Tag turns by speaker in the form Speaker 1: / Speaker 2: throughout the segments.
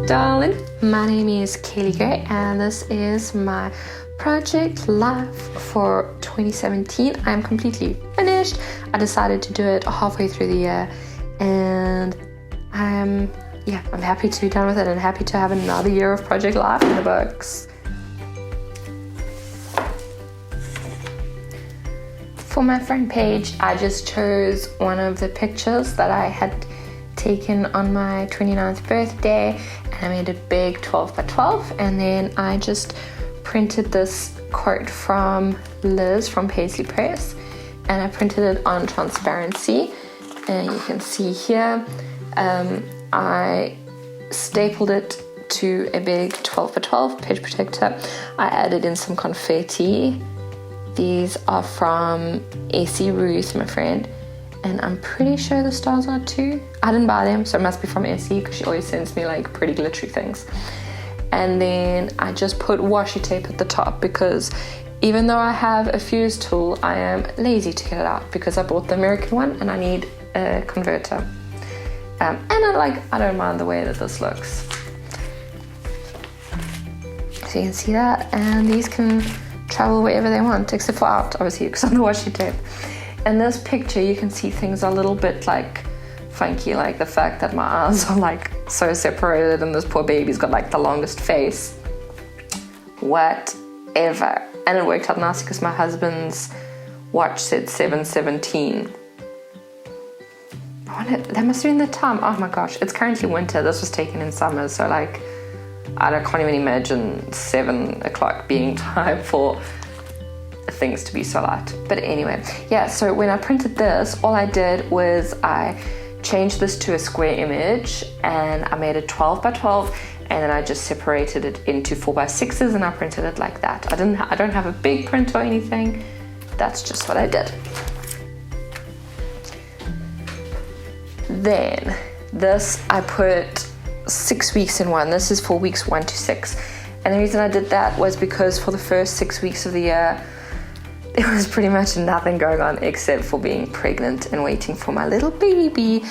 Speaker 1: darling. My name is Kaylee Gray and this is my project life for 2017. I'm completely finished. I decided to do it halfway through the year and I'm happy to be done with it and happy to have another year of project life in the books. For my front page, I just chose one of the pictures that I had taken on my 29th birthday and I made it big 12 by 12, and then I just printed this quote from Liz from Paisley Press and I printed it on transparency, and you can see here I stapled it to a big 12 by 12 page protector. I added in some confetti. These are from AC Ruth, my friend, and I'm pretty sure the stars are too. I didn't buy them, so it must be from AC because she always sends me like pretty glittery things. And then I just put washi tape at the top because even though I have a fuse tool, I am lazy to get it out because I bought the American one and I need a converter. And I don't mind the way that this looks. So you can see that, and these can travel wherever they want, except for out, obviously, because of the washi tape. In this picture, you can see things are a little bit like funky, like the fact that my eyes are like so separated and this poor baby's got like the longest face. Whatever. And it worked out nice because my husband's watch said 7:17. That must have been the time. Oh my gosh, it's currently winter. This was taken in summer, so like can't even imagine 7 o'clock being time for things to be so light. But anyway, yeah, so when I printed this, all I did was I changed this to a square image and I made it 12 by 12, and then I just separated it into 4 by 6s and I printed it like that. I don't have a big print or anything. That's just what I did. Then this I put 6 weeks in one. This is for weeks 1 to 6. And the reason I did that was because for the first 6 weeks of the year, there was pretty much nothing going on except for being pregnant and waiting for my little baby.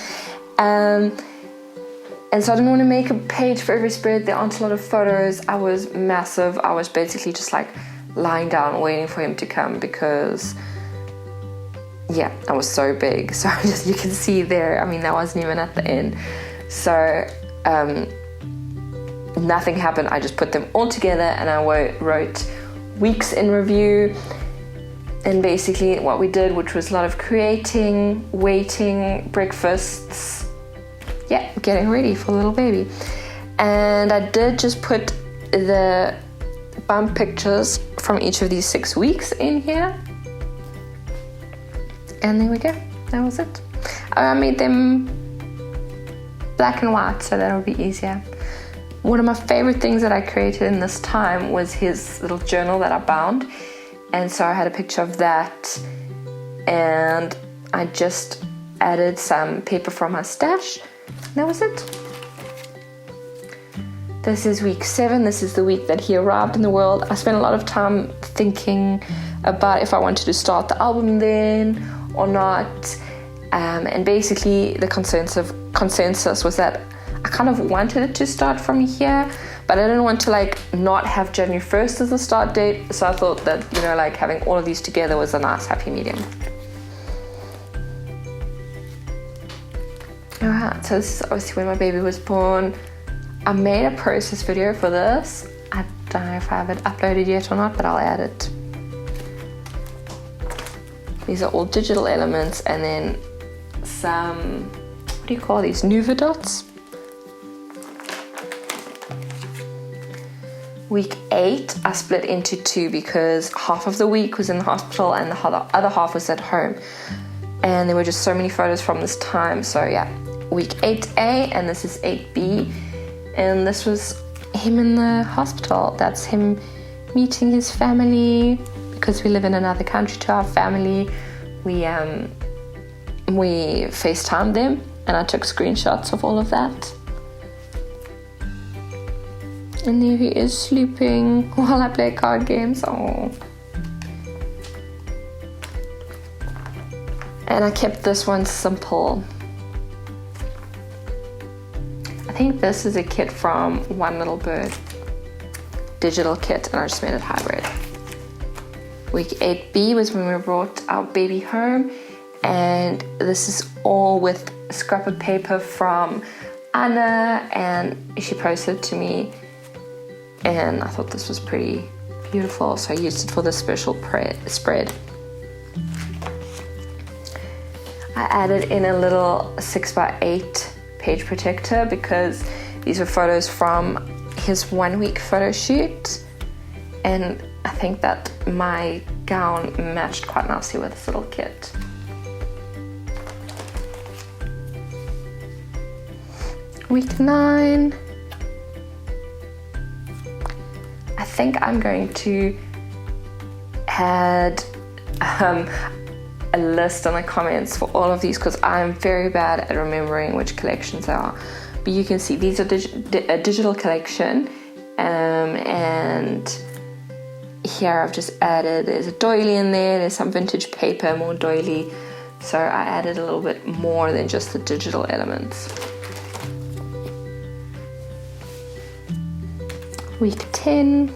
Speaker 1: And so I didn't want to make a page for every spread. There aren't a lot of photos. I was massive. I was basically just like lying down waiting for him to come because I was so big. So you can see there, I mean, that wasn't even at the end. So nothing happened. I just put them all together and I wrote weeks in review. And basically what we did, which was a lot of creating, waiting, breakfasts, getting ready for the little baby. And I did just put the bump pictures from each of these 6 weeks in here. And there we go, that was it. I made them black and white so that would be easier. One of my favorite things that I created in this time was his little journal that I bound. And so I had a picture of that and I just added some paper from my stash. That was it. This is week 7. This is the week that he arrived in the world. I spent a lot of time thinking about if I wanted to start the album then or not. And basically the consensus was that I kind of wanted it to start from here, but I didn't want to like not have January 1st as the start date. So I thought that, like having all of these together was a nice happy medium. Alright, so this is obviously when my baby was born. I made a process video for this. I don't know if I have it uploaded yet or not, but I'll add it. These are all digital elements and then some, what do you call these, Nuva dots? Week 8 I split into 2 because half of the week was in the hospital and the other half was at home, and there were just so many photos from this time. So week 8A and this is 8B, and this was him in the hospital. That's him meeting his family because we live in another country to our family. We FaceTimed them and I took screenshots of all of that. And there he is sleeping while I play card games. Oh. And I kept this one simple. I think think this is a kit from One Little Bird. Digital kit, and I just made it hybrid. Week 8B was when we brought our baby home, and this is all with scrapbook paper from Anna, and she posted it to me, and I thought this was pretty beautiful, so I used it for this special spread. I added in a little 6x8 page protector because these are photos from his 1 week photo shoot, and I think that my gown matched quite nicely with this little kit. Week 9. I think I'm going to add a list in the comments for all of these because I'm very bad at remembering which collections they are. But you can see these are a digital collection, and here I've just added, there's a doily in there's some vintage paper, more doily, so I added a little bit more than just the digital elements. Week 10.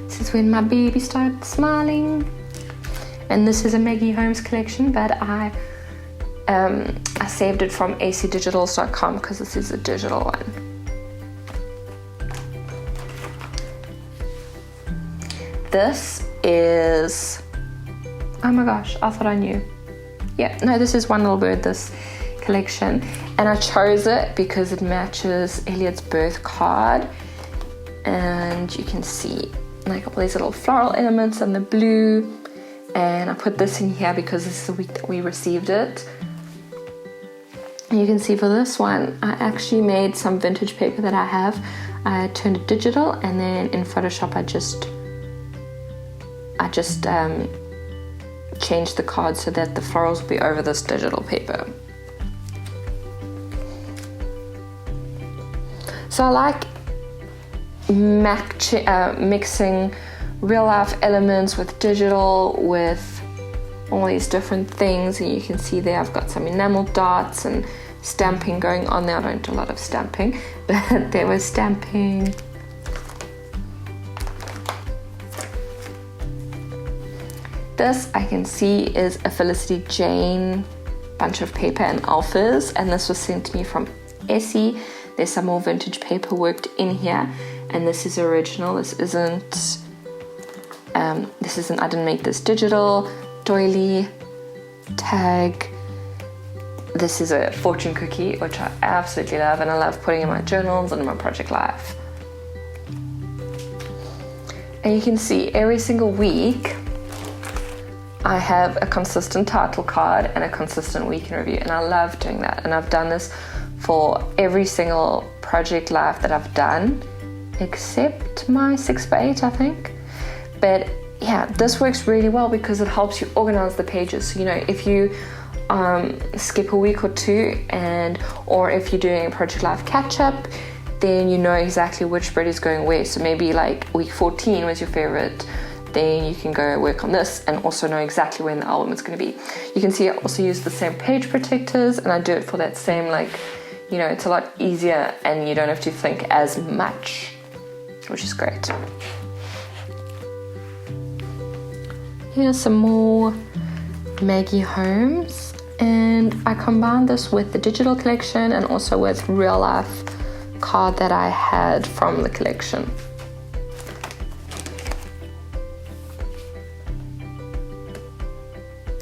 Speaker 1: This is when my baby started smiling, and this is a Maggie Holmes collection, but I saved it from acdigitals.com because this is a digital one. This is, oh my gosh, I thought I knew. Yeah, no, this is One Little Bird, this collection, and I chose it because it matches Elliot's birth card, and you can see like all these little floral elements and the blue, and I put this in here because this is the week that we received it. And you can see for this one, I actually made some vintage paper that I have. I turned it digital, and then in Photoshop I just changed the card so that the florals will be over this digital paper. So I like mixing real life elements with digital, with all these different things, and you can see there I've got some enamel dots and stamping going on there. I don't do a lot of stamping, but there was stamping. This I can see is a Felicity Jane bunch of paper and alphas, and this was sent to me from Essie. There's some more vintage paper worked in here, and this is original. This isn't, I didn't make this digital. Doily, tag. This is a fortune cookie, which I absolutely love, and I love putting in my journals and in my project life. And you can see every single week I have a consistent title card and a consistent week in review, and I love doing that. And I've done this for every single project life that I've done, except my 6x8, I think. But yeah, this works really well because it helps you organize the pages. So, you know, if you skip a week or two, or if you're doing a project life catch up, then you know exactly which spread is going where. So maybe like week 14 was your favorite, then you can go work on this and also know exactly when the album is going to be. You can see I also use the same page protectors, and I do it for that same, like, you know, it's a lot easier and you don't have to think as much, which is great. Here's some more Maggie Holmes, and I combined this with the digital collection and also with real life card that I had from the collection.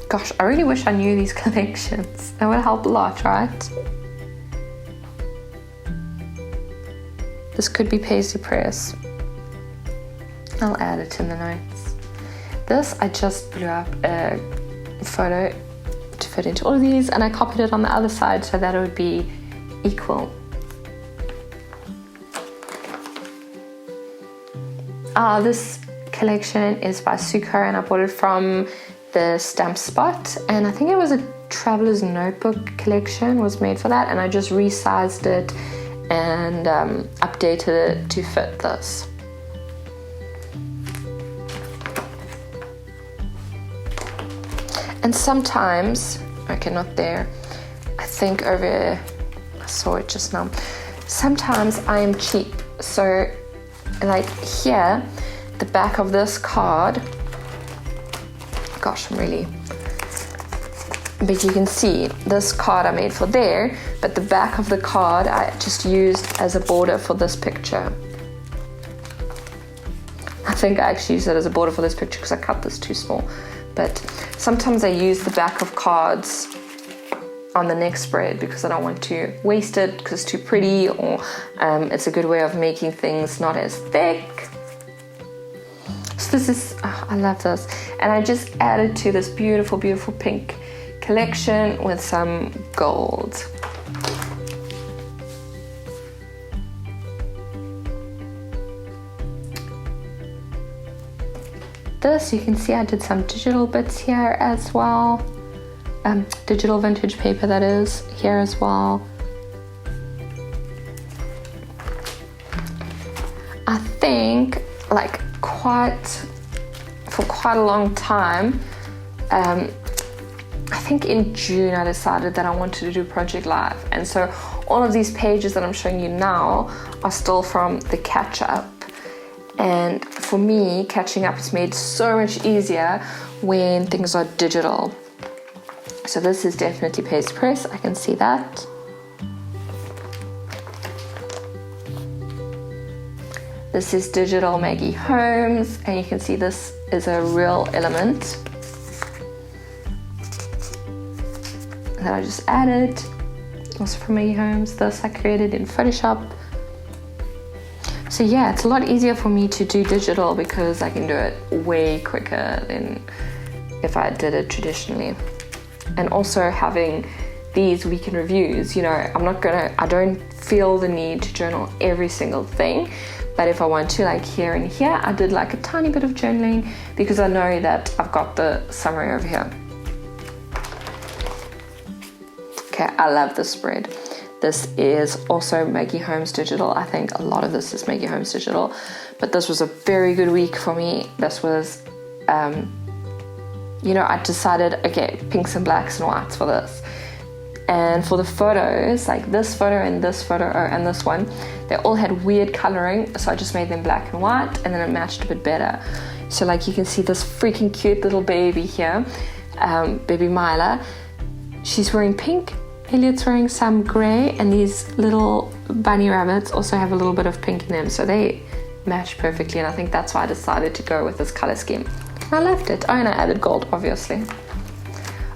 Speaker 1: Gosh, I really wish I knew these collections. That would help a lot, right? This could be Paisley Press. I'll add it in the notes. This, I just blew up a photo to fit into all of these, and I copied it on the other side so that it would be equal. This collection is by Suko, and I bought it from the Stamp Spot, and I think it was a Traveler's Notebook collection was made for that, and I just resized it and updated it to fit this. And sometimes, okay, not there, I think over, I saw it just now. Sometimes I am cheap, so like here, the back of this card, gosh, I'm really, but you can see this card I made for there, but the back of the card I just used as a border for this picture. I think I actually used it as a border for this picture because I cut this too small. But sometimes I use the back of cards on the next spread because I don't want to waste it because it's too pretty, or it's a good way of making things not as thick. So this is, oh, I love this. And I just added to this beautiful, beautiful pink collection with some gold. This, you can see I did some digital bits here as well. Digital vintage paper, that is, here as well. I think like for quite a long time, I think in June I decided that I wanted to do Project Live, and so all of these pages that I'm showing you now are still from the catch up. And for me, catching up is made so much easier when things are digital. So this is definitely paste press, I can see that. This is digital Maggie Holmes, and you can see this is a real element that I just added. Also from Maggie Holmes. This I created in Photoshop. So yeah, it's a lot easier for me to do digital because I can do it way quicker than if I did it traditionally. And also having these weekend reviews, you know, I don't feel the need to journal every single thing, but if I want to, like here and here, I did like a tiny bit of journaling because I know that I've got the summary over here. Okay, I love this spread. This is also Maggie Holmes Digital. I think a lot of this is Maggie Holmes Digital, but this was a very good week for me. This was, you know, I decided, okay, pinks and blacks and whites for this. And for the photos, like this photo and this photo and this one, they all had weird coloring, so I just made them black and white, and then it matched a bit better. So like you can see this freaking cute little baby here, baby Mila. She's wearing pink. Elliot's wearing some grey, and these little bunny rabbits also have a little bit of pink in them, so they match perfectly, and I think that's why I decided to go with this colour scheme. I loved it. Oh, and I added gold, obviously.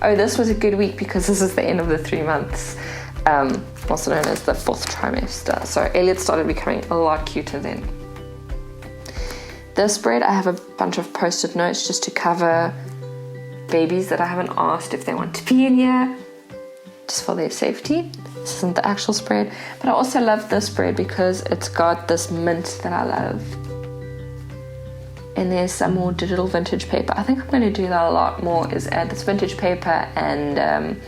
Speaker 1: Oh, this was a good week because this is the end of the 3 months, also known as the 4th trimester, so Elliot started becoming a lot cuter then. This spread, I have a bunch of post-it notes just to cover babies that I haven't asked if they want to be in here, just for their safety. This isn't the actual spread, but I also love this spread because it's got this mint that I love. And there's some more digital vintage paper. I think I'm going to do that a lot more, is add this vintage paper and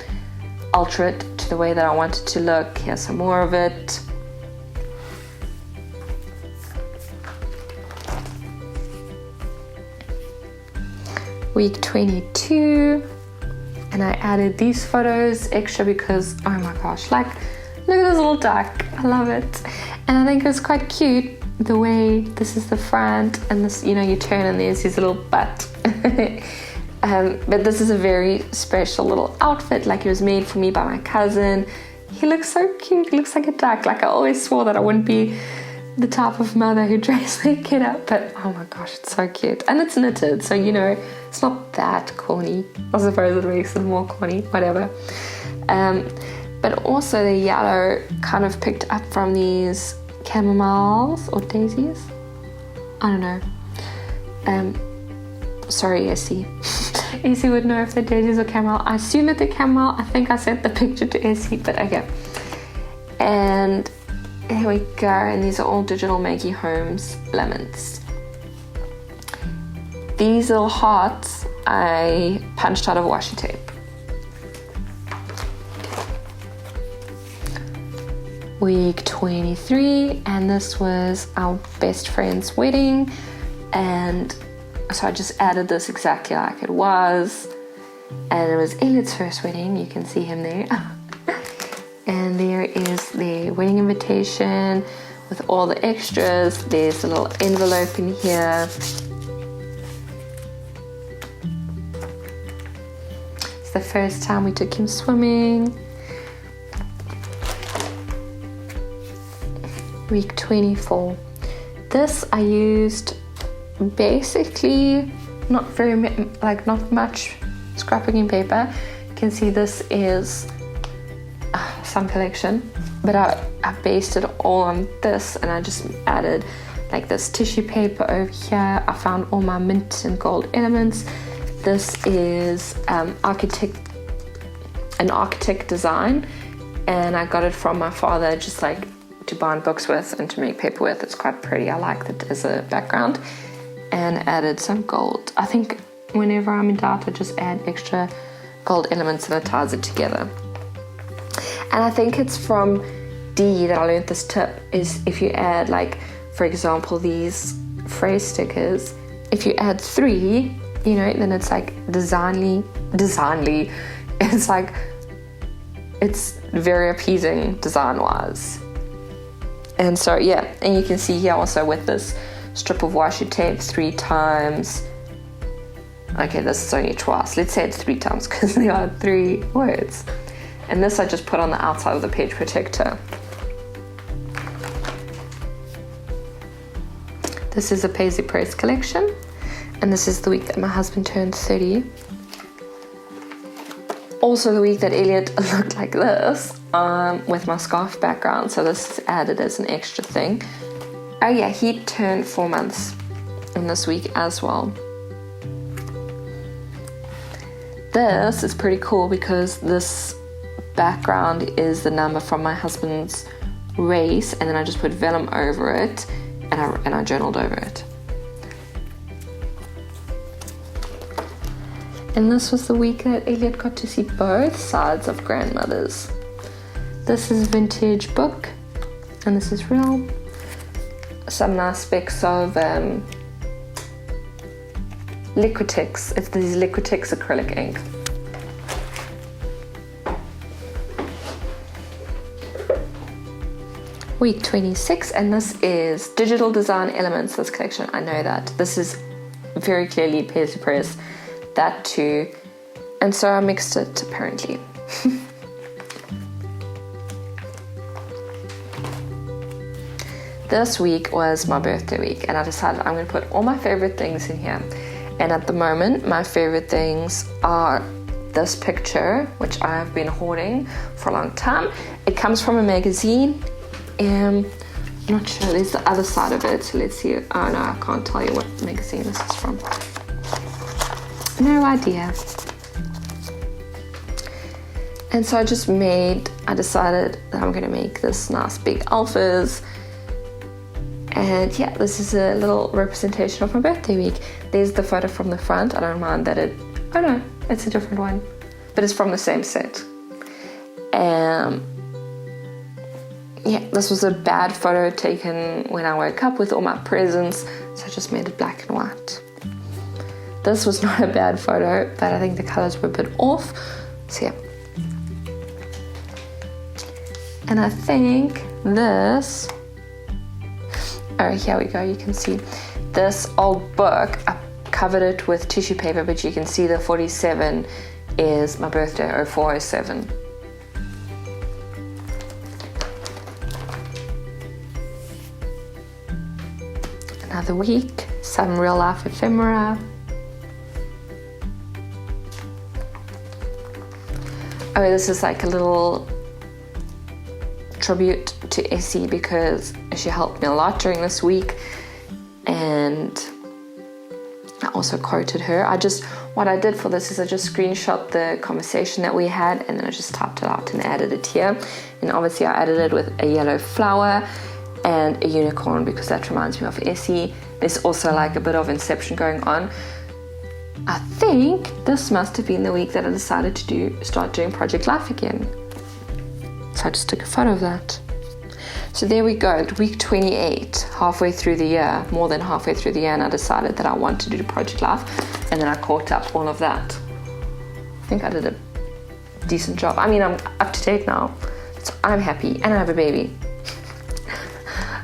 Speaker 1: alter it to the way that I want it to look. Here's some more of it. Week 22. And I added these photos extra because, oh my gosh, like, look at this little duck. I love it. And I think it's quite cute the way this is the front, and this, you know, you turn and there's his little butt. But this is a very special little outfit. Like, it was made for me by my cousin. He looks so cute. He looks like a duck. Like, I always swore that I wouldn't be the type of mother who dressed their kid up, but oh my gosh, it's so cute. And it's knitted, so you know, it's not that corny. I suppose it makes it more corny, whatever. But also the yellow kind of picked up from these chamomiles or daisies. I don't know. Sorry, Essie. Essie would know if they're daisies or chamomile. I assume that they're chamomile. I think I sent the picture to Essie, but okay. And here we go, and these are all digital Maggie Holmes lemons. These little hearts I punched out of washi tape. Week 23, and this was our best friend's wedding, and so I just added this exactly like it was, and it was Elliot's first wedding. You can see him there. And there is the wedding invitation with all the extras. There's a little envelope in here. It's the first time we took him swimming. Week 24. This I used basically not much scrapbooking paper. You can see this is some collection, but I based it all on this, and I just added like this tissue paper over here. I found all my mint and gold elements. This is an architect design, and I got it from my father, just like to bind books with and to make paper with. It's quite pretty. I like it as a background, and added some gold. I think whenever I'm in doubt, I just add extra gold elements and it ties it together. And I think it's from D that I learned this tip, is if you add, like, for example, these phrase stickers, if you add 3, you know, then it's like designly. It's like, it's very appeasing design-wise. And so, yeah, and you can see here also with this strip of washi tape 3 times. Okay, this is only twice. Let's say it's 3 times because there are 3 words. And this I just put on the outside of the page protector. This is a Paisley Press collection, and this is the week that my husband turned 30. Also the week that Elliot looked like this, with my scarf background, so this is added as an extra thing. Oh yeah, he turned 4 months in this week as well. This is pretty cool because this background is the number from my husband's race, and then I just put vellum over it, and I journaled over it. And this was the week that Elliot got to see both sides of grandmothers. This is vintage book, and this is real. Some nice specs of Liquitex. It's these Liquitex acrylic ink. Week 26, and this is Digital Design Elements, this collection. I know that. This is very clearly Paisley Press, that too. And so I mixed it, apparently. This week was my birthday week, and I decided I'm going to put all my favorite things in here. And at the moment, my favorite things are this picture, which I have been hoarding for a long time. It comes from a magazine. I'm not sure, there's the other side of it, so let's see. Oh no, I can't tell you what magazine this is from. No idea. And so I decided that I'm going to make this nice big alphas. And yeah, this is a little representation of my birthday week. There's the photo from the front. I don't mind that oh no, it's a different one, but it's from the same set. Yeah, this was a bad photo taken when I woke up with all my presents, so I just made it black and white. This was not a bad photo, but I think the colors were a bit off, so yeah. And I think this, oh, here we go, you can see this old book, I covered it with tissue paper, but you can see the 47 is my birthday, 0407. Another week, some real life ephemera. Oh, this is like a little tribute to Essie because she helped me a lot during this week, and I also quoted her. What I did for this is I just screenshot the conversation that we had, and then I just typed it out and added it here. And obviously I added it with a yellow flower and a unicorn because that reminds me of Essie. There's also like a bit of inception going on. I think this must have been the week that I decided to start doing Project Life again. So I just took a photo of that. So there we go, week 28, halfway through the year, more than halfway through the year, and I decided that I wanted to do Project Life, and then I caught up all of that. I think I did a decent job. I mean, I'm up to date now. So I'm happy, and I have a baby.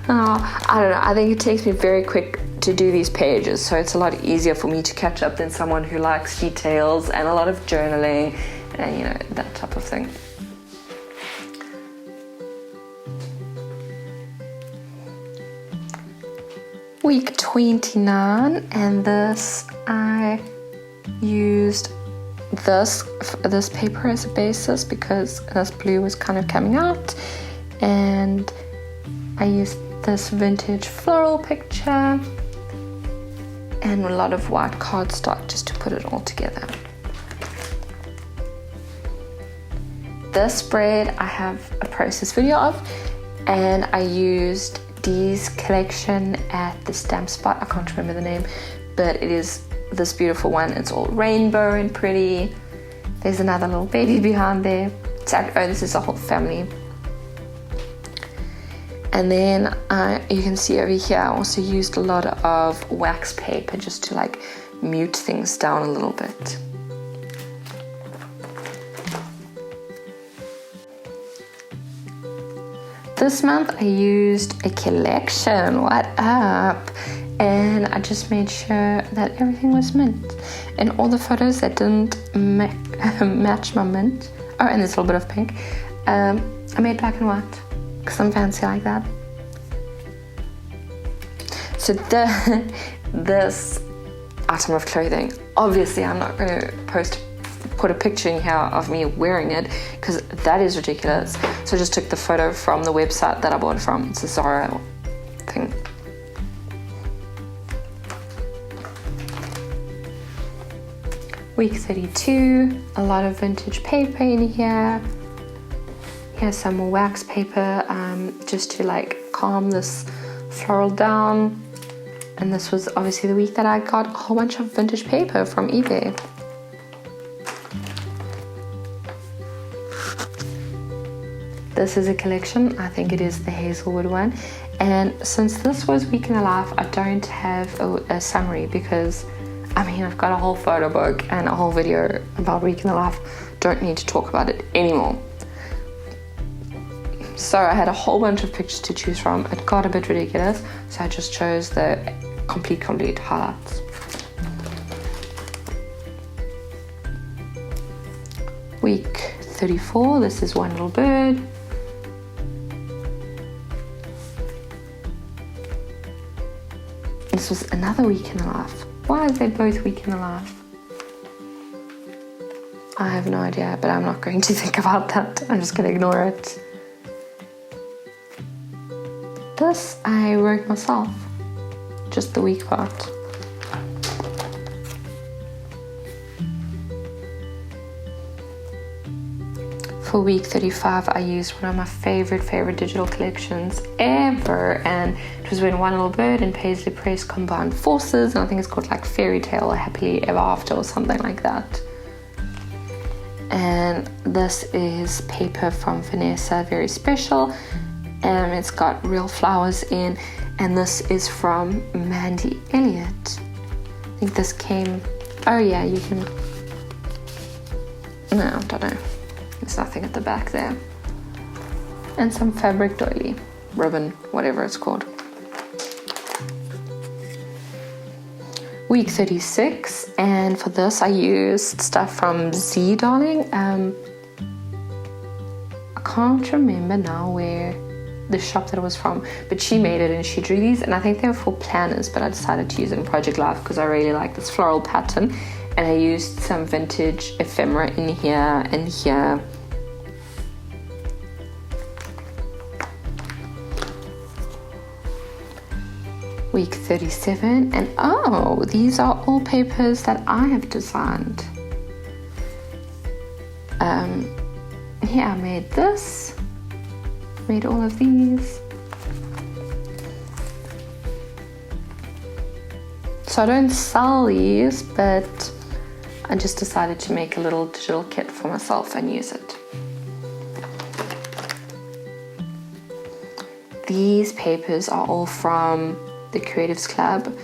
Speaker 1: I don't know, I think it takes me very quick to do these pages, so it's a lot easier for me to catch up than someone who likes details and a lot of journaling and, you know, that type of thing. Week 29, and this I used this paper as a basis because this blue was kind of coming out, and I used this vintage floral picture and a lot of white cardstock just to put it all together. This spread I have a process video of, and I used Dee's collection at the stamp spot. I can't remember the name, but it is this beautiful one. It's all rainbow and pretty. There's another little baby behind there. This is a whole family. And then you can see over here I also used a lot of wax paper just to like mute things down a little bit. This month I used a collection, what up? And I just made sure that everything was mint. And all the photos that didn't match my mint, oh, and this little bit of pink, I made black and white because I'm fancy like that. So this item of clothing, obviously I'm not going to put a picture in here of me wearing it because that is ridiculous. So I just took the photo from the website that I bought it from. It's a Zara thing. Week 32, a lot of vintage paper in here. Here's some more wax paper just to like calm this floral down. And this was obviously the week that I got a whole bunch of vintage paper from eBay. This is a collection, I think it is the Hazelwood one. And since this was week in the life, I don't have a summary because, I mean, I've got a whole photo book and a whole video about week in the life. Don't need to talk about it anymore. So I had a whole bunch of pictures to choose from. It got a bit ridiculous, so I just chose the complete highlights. Week 34, this is One Little Bird. This was another week in the life. Why are they both week in the life? I have no idea, but I'm not going to think about that. I'm just going to ignore it. This I wrote myself, just the week part. For week 35, I used one of my favorite digital collections ever, and it was when One Little Bird and Paisley Press combined forces, and I think it's called like Fairy Tale or Happily Ever After or something like that. And this is paper from Vanessa, very special. It's got real flowers in, and this is from Mandy Elliott. I think this came, oh yeah, you can, no, I don't know. There's nothing at the back there. And some fabric doily, ribbon, whatever it's called. Week 36, and for this I used stuff from Z Darling. I can't remember now where the shop that it was from, but she made it and she drew these, and I think they were for planners, but I decided to use it in Project Life because I really like this floral pattern, and I used some vintage ephemera in here and here. Week 37, and oh, these are all papers that I have designed. Here I made this. Made all of these. So I don't sell these, but I just decided to make a little digital kit for myself and use it. These papers are all from the Creatives Club,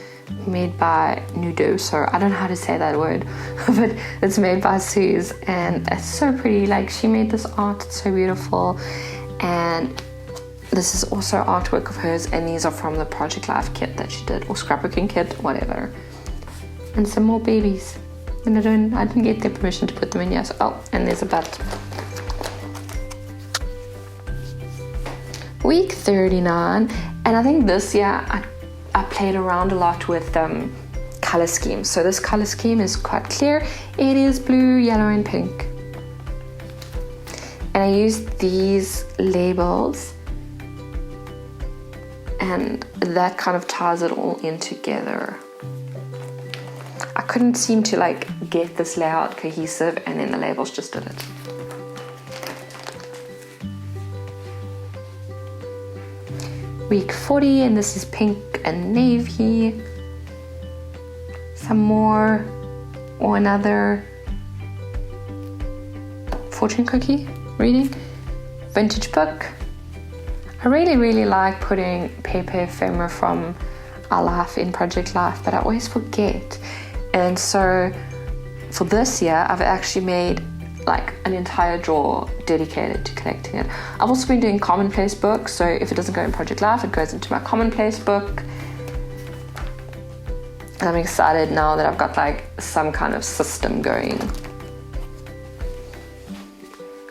Speaker 1: made by Nudoso. I don't know how to say that word, but it's made by Suze, and it's so pretty. Like, she made this art, it's so beautiful. And this is also artwork of hers, and these are from the Project Life kit that she did, or scrapbooking kit, whatever. And some more babies. And I didn't get their permission to put them in here. So, oh, and there's a butt. Week 39, and I think this year I played around a lot with color schemes. So this color scheme is quite clear. It is blue, yellow, and pink. And I used these labels, and that kind of ties it all in together. I couldn't seem to like get this layout cohesive, and then the labels just did it. Week 40, and this is pink and navy. Some more, or another fortune cookie reading. Vintage book. I really like putting paper ephemera from our life in Project Life, but I always forget. And so for this year, I've actually made like an entire drawer dedicated to collecting it. I've also been doing commonplace books, so if it doesn't go in Project Life, it goes into my commonplace book. And I'm excited now that I've got like some kind of system going.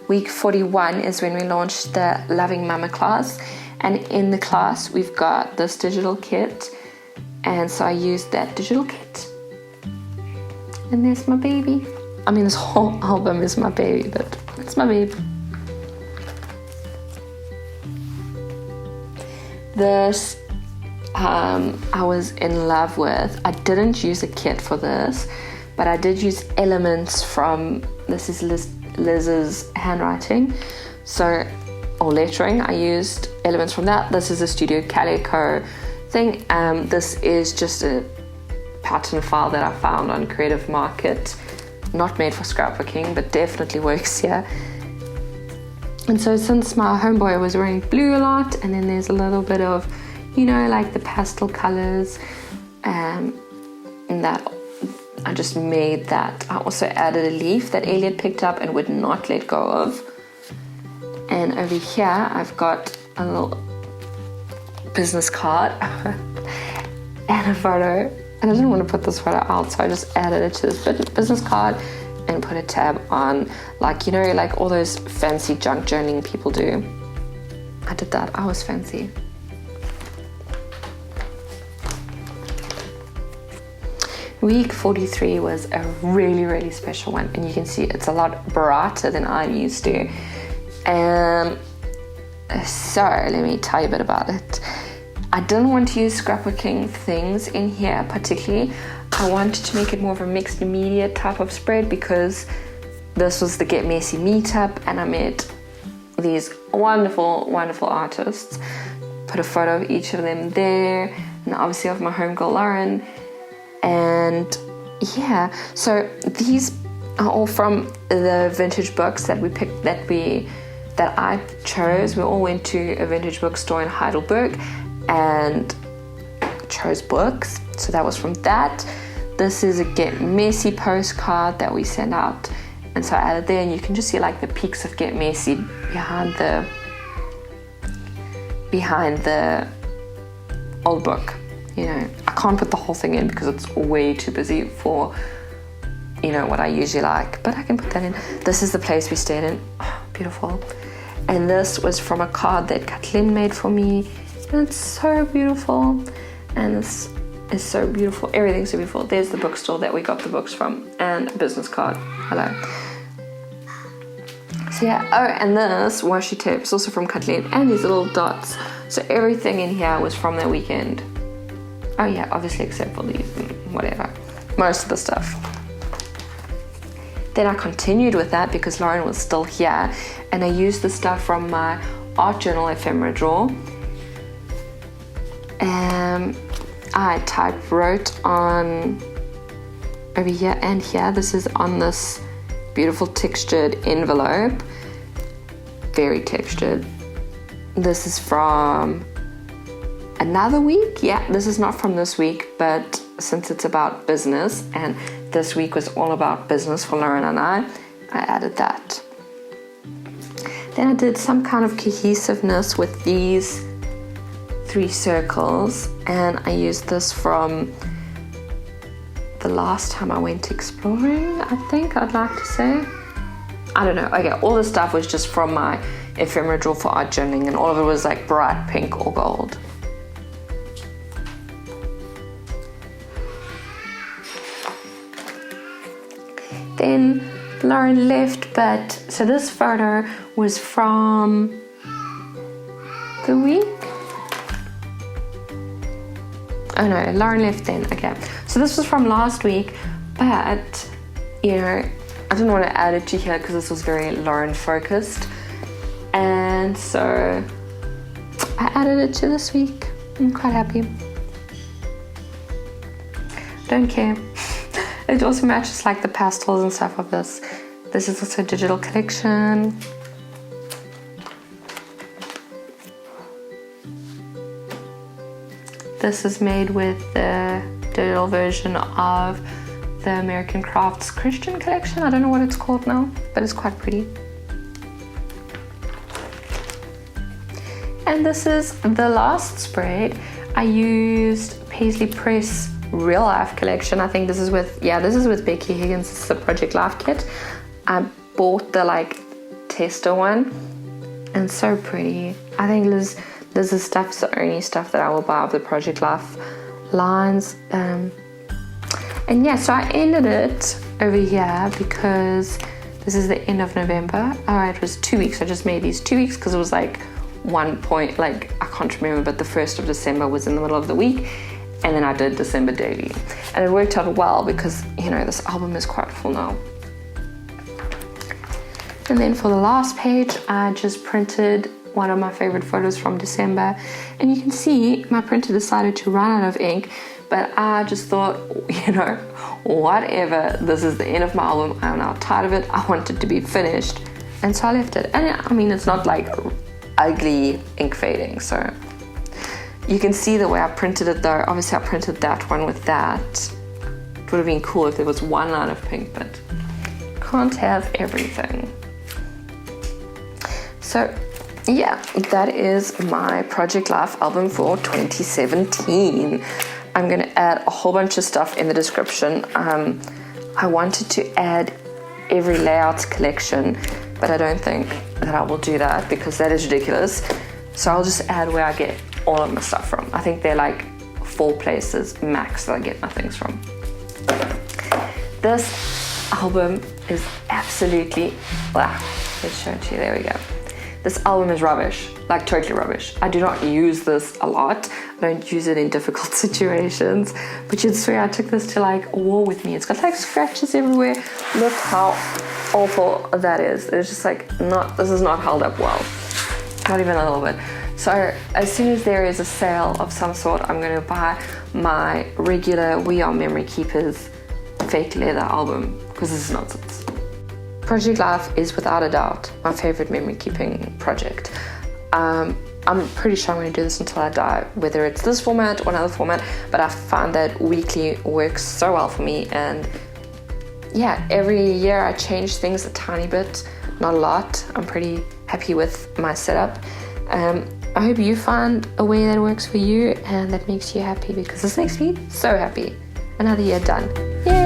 Speaker 1: Week 41 is when we launched the Loving Mama class, and in the class we've got this digital kit, and so I used that digital kit. And there's my baby. I mean, this whole album is my baby, but it's my baby. This I was in love with. I didn't use a kit for this, but I did use elements from, this is Liz's handwriting, or lettering. I used elements from that. This is a Studio Calico thing. This is just a pattern file that I found on Creative Market. Not made for scrapbooking, but definitely works here. And so since my homeboy was wearing blue a lot, and then there's a little bit of, like the pastel colors, and that I just made that. I also added a leaf that Elliot picked up and would not let go of. And over here I've got a little business card and a photo. And I didn't want to put this photo out, so I just added it to this business card and put a tab on, like all those fancy junk journaling people do. I did that. I was fancy. Week 43 was a really special one, and you can see it's a lot brighter than I'm used to. So let me tell you a bit about it. I didn't want to use scrapbooking things in here particularly. I wanted to make it more of a mixed media type of spread, because this was the Get Messy meetup, and I met these wonderful artists. Put a photo of each of them there, and obviously of my homegirl Lauren. And yeah, so these are all from the vintage books that we picked, that I chose. We all went to a vintage bookstore in Heidelberg and chose books, so that was from that. This is a Get Messy postcard that we sent out, and so I added there, and you can just see like the peaks of Get Messy behind the old book. I can't put the whole thing in because it's way too busy for what I usually like, but I can put that in. This is the place we stayed in. Oh, beautiful. And this was from a card that Kathleen made for me, and it's so beautiful. And this is so beautiful. Everything's so beautiful. There's the bookstore that we got the books from, and a business card. Hello. So yeah, and this washi tape is also from Kathleen, and these little dots. So everything in here was from that weekend. Oh yeah, obviously except for these and whatever. Most of the stuff. Then I continued with that because Lauren was still here, and I used the stuff from my art journal ephemera drawer. I type wrote on over here and here. This is on this beautiful textured envelope. Very textured. This is from another week. Yeah, this is not from this week, but since it's about business, and this week was all about business for Lauren and I added that. Then I did some kind of cohesiveness with these 3 circles, and I used this from the last time I went exploring, I think I'd like to say. I don't know. Okay, all this stuff was just from my ephemera drawer for art journaling, and all of it was like bright pink or gold. Then Lauren left, but so this photo was from the week. Oh no, Lauren left then. Okay, so this was from last week, but you know, I didn't want to add it to here because this was very Lauren focused, and so I added it to this week. I'm quite happy. Don't care. It also matches like the pastels and stuff of this. This is also a digital collection. This is made with the digital version of the American Crafts Christian collection. I don't know what it's called now, but it's quite pretty. And this is the last spread. I used Paisley Press Real Life collection. I think this is with, yeah, this is with Becky Higgins. It's the Project Life kit. I bought the like tester one, and so pretty. I think Liz's stuff's the only stuff that I will buy of the Project Life lines. And yeah, so I ended it over here because this is the end of November. It was 2 weeks. I just made these 2 weeks because it was like one point, like I can't remember, but the 1st of December was in the middle of the week, and then I did December daily, and it worked out well because, you know, this album is quite full now. And then for the last page, I just printed one of my favorite photos from December, and you can see my printer decided to run out of ink, but I just thought, you know, whatever, this is the end of my album. I'm now tired of it. I want it to be finished, and so I left it. And I mean, it's not like ugly ink fading, so you can see the way I printed it though. Obviously I printed that one with that. It would have been cool if there was one line of pink, but can't have everything. So yeah, that is my Project Life album for 2017. I'm gonna add a whole bunch of stuff in the description. I wanted to add every layout collection, but I don't think that I will do that because that is ridiculous. So I'll just add where I get all of my stuff from. I think they're like 4 places max that I get my things from. This album is absolutely, let's show it to you, there we go. This album is rubbish, like totally rubbish. I do not use this a lot. I don't use it in difficult situations, but you'd swear I took this to like a war with me. It's got like scratches everywhere. Look how awful that is. It's just like this is not held up well, not even a little bit. So as soon as there is a sale of some sort, I'm gonna buy my regular We Are Memory Keepers fake leather album, because this is nonsense. Project Life is without a doubt my favorite memory keeping project. I'm pretty sure I'm going to do this until I die, whether it's this format or another format, but I find that weekly works so well for me, and yeah, every year I change things a tiny bit, not a lot. I'm pretty happy with my setup. I hope you find a way that works for you and that makes you happy, because this makes me so happy. Another year done. Yay!